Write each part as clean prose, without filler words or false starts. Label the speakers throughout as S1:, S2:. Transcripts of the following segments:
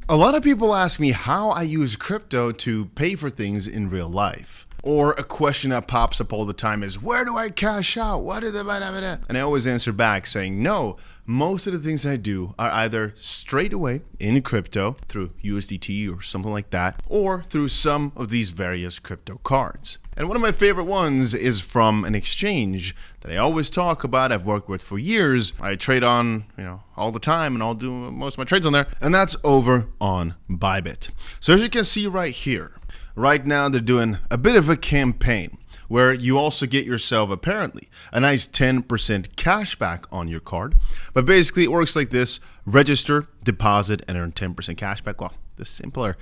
S1: A lot of people ask me how I use crypto to pay for things in real life. Or a question that pops up all the time is, where do I cash out? And I always answer back saying, no, most of the things I do are either straight away in crypto through USDT or something like that, or through some of these various crypto cards. And one of my favorite ones is from an exchange that I always talk about, I've worked with for years. I trade on, all the time, and I'll do most of my trades on there. And that's over on Bybit. So as you can see right here, right now they're doing a bit of a campaign where you also get yourself apparently a nice 10% cash back on your card. But basically it works like this: register, deposit, and earn 10% cash back. Well, the simpler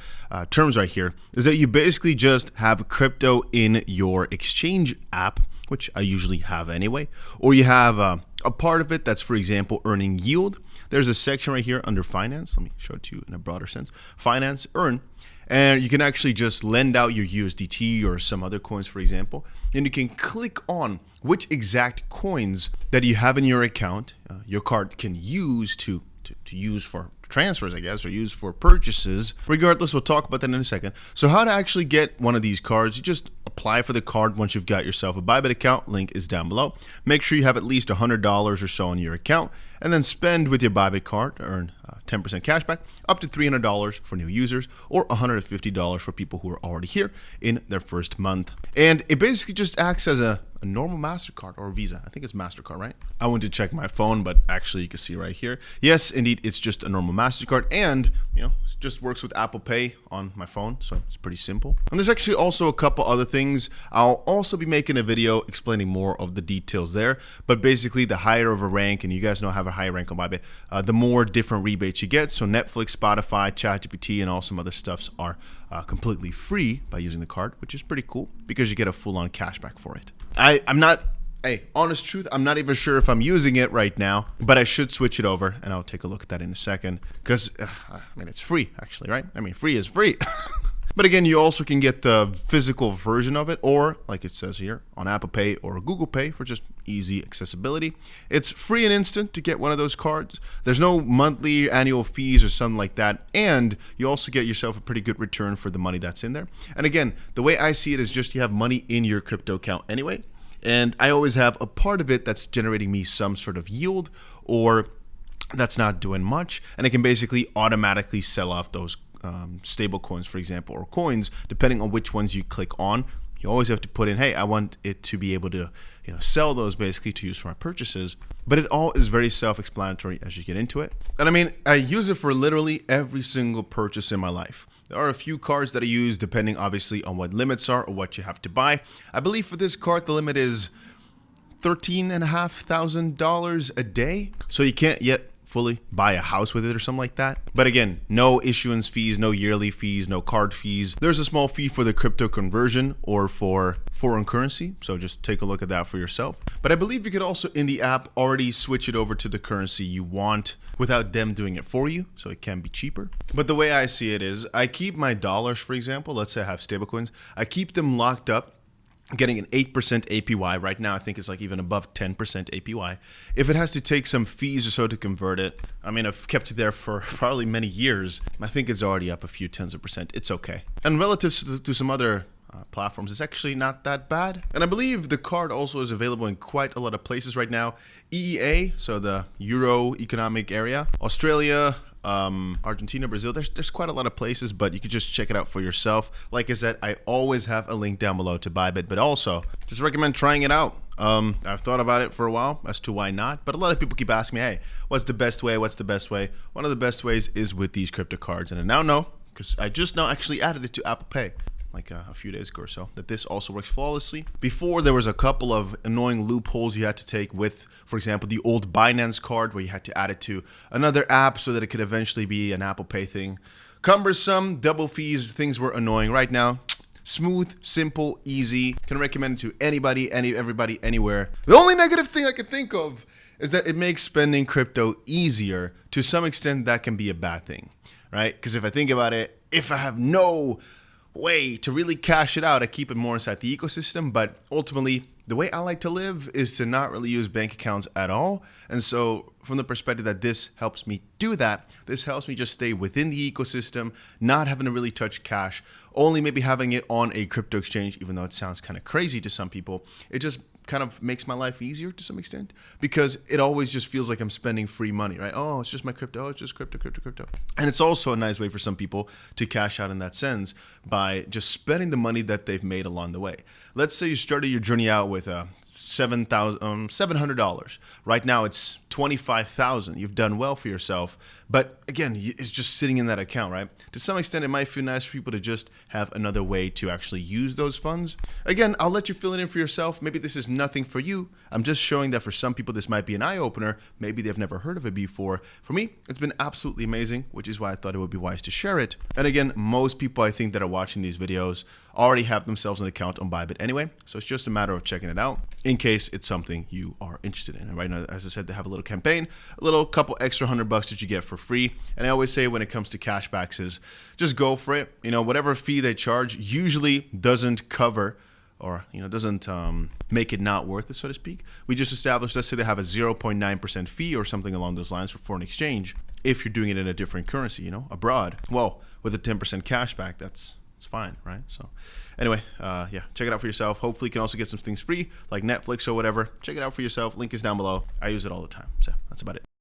S1: terms right here is that you basically just have crypto in your exchange app, which I usually have anyway, or you have a part of it that's, for example, earning yield. There's a section right here under finance. Let me show it to you in a broader sense. Finance, earn. And you can actually just lend out your USDT or some other coins, for example, and you can click on which exact coins that you have in your account your card can use to use for transfers, I guess, or use for purchases. Regardless, we'll talk about that in a second. So how to actually get one of these cards: you just apply for the card once you've got yourself a Bybit account. Link is down below. Make sure you have at least $100 or so in your account, and then spend with your Bybit card to earn 10% cash back, up to $300 for new users, or $150 for people who are already here in their first month. And it basically just acts as a normal MasterCard or Visa. I think it's MasterCard, right? I went to check my phone, but actually you can see right here. Yes, indeed, it's just a normal MasterCard, and it just works with Apple Pay on my phone, so it's pretty simple. And there's actually also a couple other things. I'll also be making a video explaining more of the details there, but basically the higher of a rank, and you guys know I have a higher rank on Bybit, the more different rebates you get. So Netflix, Spotify, ChatGPT, and all some other stuffs are completely free by using the card, which is pretty cool because you get a full-on cashback for it. I'm not, honest truth, I'm not even sure if I'm using it right now, but I should switch it over, and I'll take a look at that in a second, because, it's free, actually, right? Free is free. But again, you also can get the physical version of it, or, like it says here, on Apple Pay or Google Pay for just easy accessibility. It's free and instant to get one of those cards. There's no monthly, annual fees or something like that, and you also get yourself a pretty good return for the money that's in there. And again, the way I see it is just you have money in your crypto account anyway, and I always have a part of it that's generating me some sort of yield, or that's not doing much, and I can basically automatically sell off those stable coins, for example, or coins, depending on which ones you click on. You always have to put in, hey, I want it to be able to sell those basically to use for my purchases. But it all is very self-explanatory as you get into it. And I use it for literally every single purchase in my life. There are a few cards that I use depending obviously on what limits are or what you have to buy. I believe for this card the limit is $13,500 a day. So you can't yet fully buy a house with it or something like that. But again, no issuance fees, no yearly fees, no card fees. There's a small fee for the crypto conversion or for foreign currency, so just take a look at that for yourself. But I believe you could also in the app already switch it over to the currency you want without them doing it for you, so it can be cheaper. But the way I see it is I keep my dollars, for example, let's say I have stablecoins, I keep them locked up, getting an 8% APY. Right now I think it's like even above 10% APY. If it has to take some fees or so to convert it, I've kept it there for probably many years. I think it's already up a few tens of percent. It's okay. And relative to some other platforms, it's actually not that bad. And I believe the card also is available in quite a lot of places right now. EEA, so the Euro Economic Area, Australia, Argentina, Brazil, there's quite a lot of places, but you can just check it out for yourself. Like I said, I always have a link down below to Bybit, but also just recommend trying it out. I've thought about it for a while as to why not, but a lot of people keep asking me, hey, what's the best way? What's the best way? One of the best ways is with these crypto cards, and I now know, because I just now actually added it to Apple Pay like a few days ago or so, that this also works flawlessly. Before, there was a couple of annoying loopholes you had to take with, for example, the old Binance card where you had to add it to another app so that it could eventually be an Apple Pay thing. Cumbersome, double fees, things were annoying. Right now, smooth, simple, easy. Can recommend it to anybody, everybody, anywhere. The only negative thing I can think of is that it makes spending crypto easier. To some extent, that can be a bad thing, right? Because if I think about it, if I have no way to really cash it out, I keep it more inside the ecosystem, but ultimately the way I like to live is to not really use bank accounts at all. And so from the perspective that this helps me do that, this helps me just stay within the ecosystem, not having to really touch cash, only maybe having it on a crypto exchange, even though it sounds kind of crazy to some people. It just kind of makes my life easier to some extent, because it always just feels like I'm spending free money, right? Oh, it's just my crypto. Oh, it's just crypto. And it's also a nice way for some people to cash out in that sense by just spending the money that they've made along the way. Let's say you started your journey out with $700. Right now it's $25,000. You've done well for yourself, but again, it's just sitting in that account, right? To some extent, it might feel nice for people to just have another way to actually use those funds. Again, I'll let you fill it in for yourself. Maybe this is nothing for you. I'm just showing that for some people, this might be an eye-opener. Maybe they've never heard of it before. For me, it's been absolutely amazing, which is why I thought it would be wise to share it. And again, most people I think that are watching these videos already have themselves an account on Bybit anyway, so it's just a matter of checking it out in case it's something you are interested in. And right now, as I said, they have a little campaign, a little couple extra $100 that you get for free. And I always say when it comes to cashbacks is just go for it. You know, whatever fee they charge usually doesn't cover or doesn't make it not worth it, so to speak. We just established, let's say they have a 0.9% fee or something along those lines for foreign exchange. If you're doing it in a different currency, abroad, well, with a 10% cashback, it's fine, right? So anyway, yeah, check it out for yourself. Hopefully you can also get some things free like Netflix or whatever. Check it out for yourself. Link is down below. I use it all the time. So that's about it.